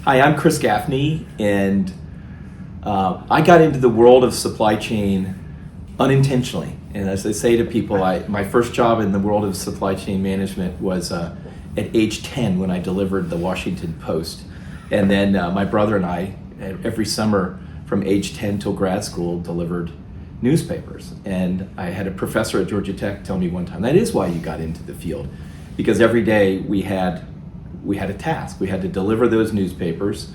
Hi, I'm Chris Gaffney, and I got into the world of supply chain unintentionally. And as I say to people, my first job in the world of supply chain management was at age 10 when I delivered the Washington Post. And then my brother and I, every summer from age 10 till grad school, delivered newspapers. And I had a professor at Georgia Tech tell me one time, that is why you got into the field. Because every day we had a task. We had to deliver those newspapers.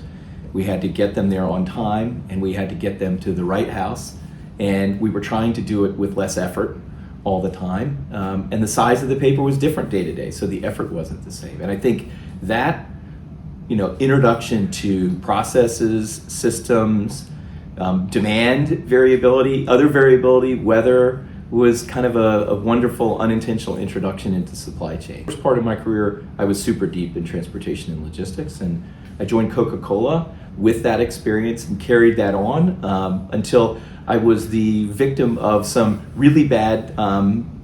We had to get them there on time, and we had to get them to the right house. And we were trying to do it with less effort all the time. And the size of the paper was different day to day, so the effort wasn't the same. And I think that, introduction to processes, systems, demand variability, other variability, weather, was kind of a wonderful unintentional introduction into supply chain. First part of my career, I was super deep in transportation and logistics, and I joined Coca-Cola with that experience and carried that on until I was the victim of some really bad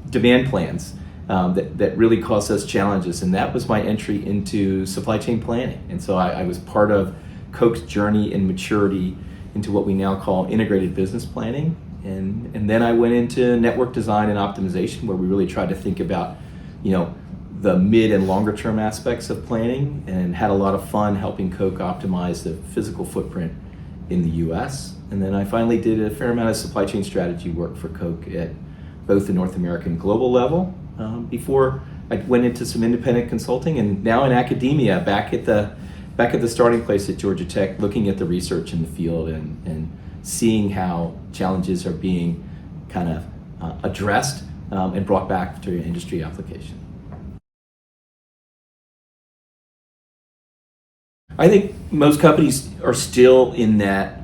demand plans that really caused us challenges, and that was my entry into supply chain planning. And so I was part of Coke's journey and maturity into what we now call integrated business planning. And then I went into network design and optimization, where we really tried to think about, the mid and longer term aspects of planning, and had a lot of fun helping Coke optimize the physical footprint in the US. And then I finally did a fair amount of supply chain strategy work for Coke at both the North American and global level before I went into some independent consulting, and now in academia, back at the starting place at Georgia Tech, looking at the research in the field and seeing how challenges are being kind of addressed and brought back to industry application. I think most companies are still in that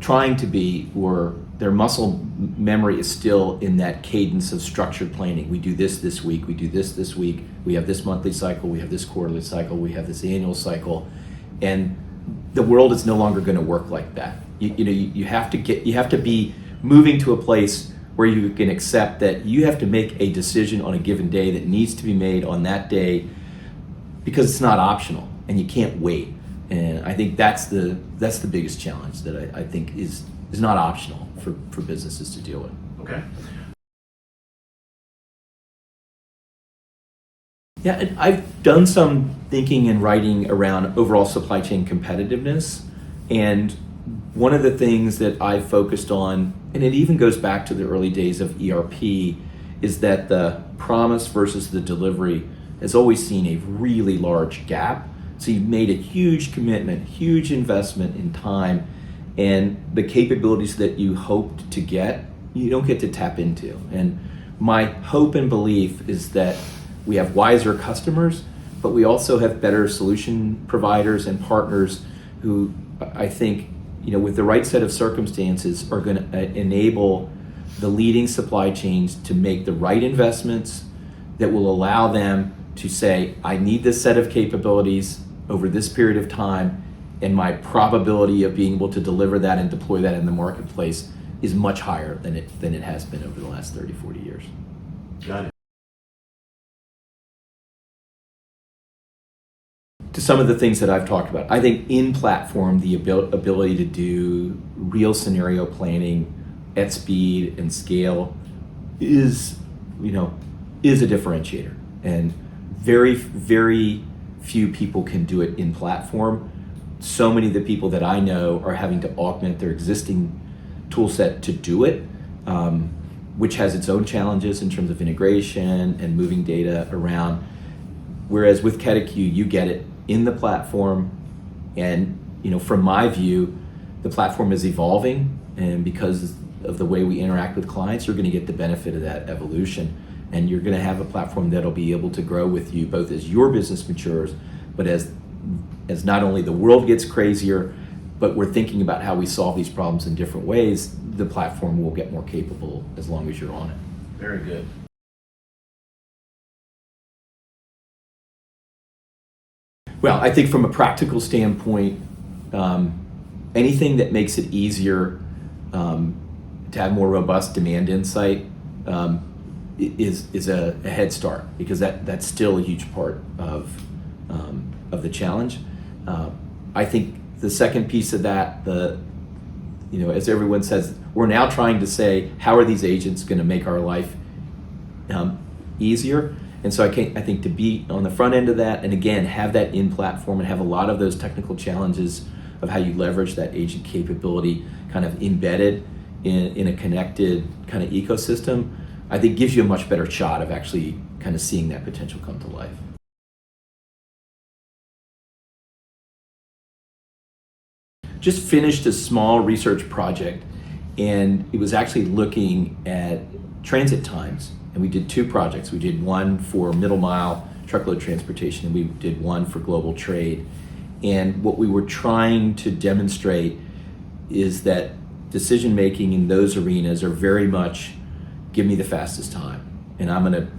trying to be, or their muscle memory is still in that cadence of structured planning. We do this week, we do this week, we have this monthly cycle, we have this quarterly cycle, we have this annual cycle, and the world is no longer going to work like that. You have to be moving to a place where you can accept that you have to make a decision on a given day that needs to be made on that day, because it's not optional and you can't wait. And I think that's the biggest challenge that I think is not optional for businesses to deal with. Okay. Yeah, and I've done some thinking and writing around overall supply chain competitiveness, and one of the things that I've focused on, and it even goes back to the early days of ERP, is that the promise versus the delivery has always seen a really large gap. So you've made a huge commitment, huge investment in time, and the capabilities that you hoped to get, you don't get to tap into. And my hope and belief is that we have wiser customers, but we also have better solution providers and partners who I think, with the right set of circumstances, are going to enable the leading supply chains to make the right investments that will allow them to say, I need this set of capabilities over this period of time, and my probability of being able to deliver that and deploy that in the marketplace is much higher than it has been over the last 30, 40 years. Got it. To some of the things that I've talked about, I think in platform, the ability to do real scenario planning at speed and scale is a differentiator, and very, very few people can do it in platform. So many of the people that I know are having to augment their existing tool set to do it, which has its own challenges in terms of integration and moving data around. Whereas with ketteQ, you get it in the platform, and from my view, the platform is evolving, and because of the way we interact with clients, you're going to get the benefit of that evolution, and you're going to have a platform that'll be able to grow with you both as your business matures, but as not only the world gets crazier, but we're thinking about how we solve these problems in different ways. The platform will get more capable as long as you're on it. Very good. Well, I think from a practical standpoint, anything that makes it easier to have more robust demand insight is a head start, because that's still a huge part of the challenge. I think the second piece of that, as everyone says, we're now trying to say, how are these agents going to make our life easier? And so I think to be on the front end of that, and again, have that in platform and have a lot of those technical challenges of how you leverage that agent capability kind of embedded in a connected kind of ecosystem, I think gives you a much better shot of actually kind of seeing that potential come to life. Just finished a small research project, and it was actually looking at transit times. And we did two projects. We did one for middle mile truckload transportation, and we did one for global trade. And what we were trying to demonstrate is that decision making in those arenas are very much give me the fastest time, and I'm going to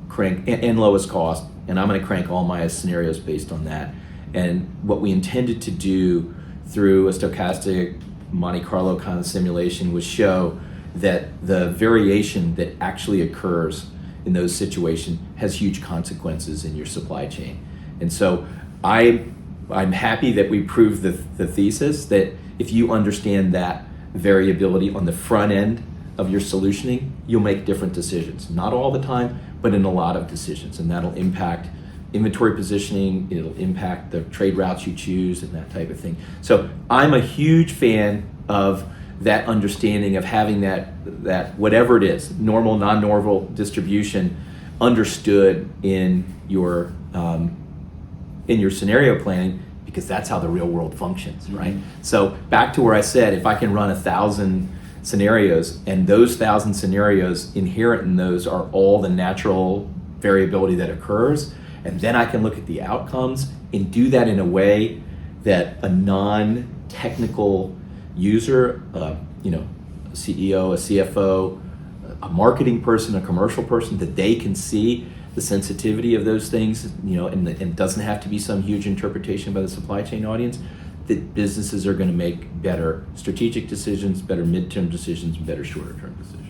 crank and lowest cost, and I'm going to crank all my scenarios based on that. And what we intended to do through a stochastic Monte Carlo kind of simulation was show that the variation that actually occurs in those situations has huge consequences in your supply chain. And so I'm happy that we proved the thesis that if you understand that variability on the front end of your solutioning, you'll make different decisions. Not all the time, but in a lot of decisions. And that'll impact inventory positioning, it'll impact the trade routes you choose and that type of thing. So I'm a huge fan of that understanding of having that whatever it is, normal, non-normal distribution understood in your scenario planning, because that's how the real world functions, right? So back to where I said, if I can run 1,000 scenarios, and those 1,000 scenarios inherent in those are all the natural variability that occurs, and then I can look at the outcomes and do that in a way that a non-technical user, a CEO, a CFO, a marketing person, a commercial person, that they can see the sensitivity of those things, and it doesn't have to be some huge interpretation by the supply chain audience, that businesses are going to make better strategic decisions, better midterm decisions, and better shorter term decisions.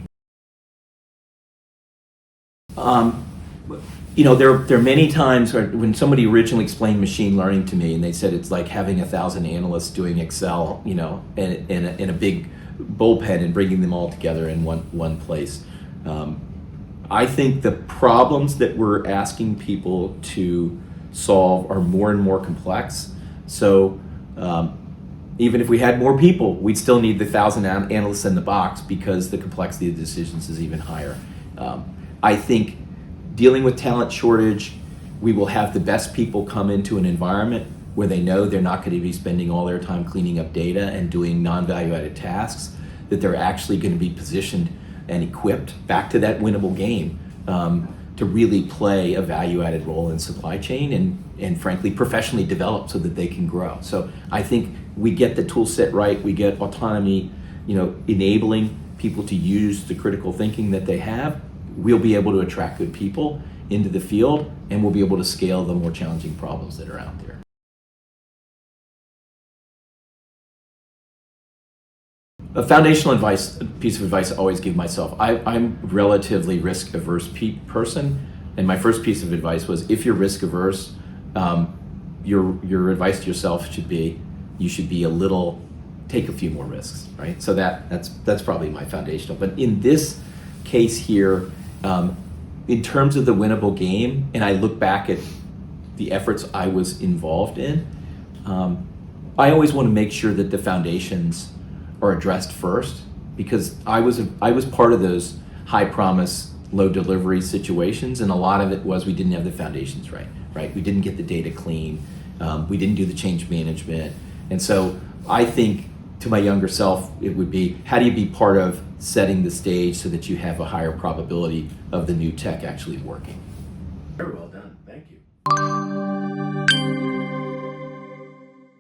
There are many times when somebody originally explained machine learning to me, and they said it's like having 1,000 analysts doing Excel, in a big bullpen and bringing them all together in one place. I think the problems that we're asking people to solve are more and more complex. So even if we had more people, we'd still need the 1,000 analysts in the box, because the complexity of decisions is even higher. I think dealing with talent shortage, we will have the best people come into an environment where they know they're not going to be spending all their time cleaning up data and doing non-value-added tasks, that they're actually going to be positioned and equipped, back to that winnable game, to really play a value-added role in supply chain and frankly professionally develop so that they can grow. So I think we get the tool set right, we get autonomy, enabling people to use the critical thinking that they have, we'll be able to attract good people into the field, and we'll be able to scale the more challenging problems that are out there. A foundational piece of advice I always give myself, I'm a relatively risk-averse person, and my first piece of advice was, if you're risk-averse, your advice to yourself should be, you should be take a few more risks, right? So that's probably my foundational. But in this case here, in terms of the winnable game, and I look back at the efforts I was involved in, I always want to make sure that the foundations are addressed first, because I was part of those high promise, low delivery situations, and a lot of it was we didn't have the foundations right? We didn't get the data clean, we didn't do the change management, and so I think to my younger self, it would be, how do you be part of setting the stage so that you have a higher probability of the new tech actually working? Very well done.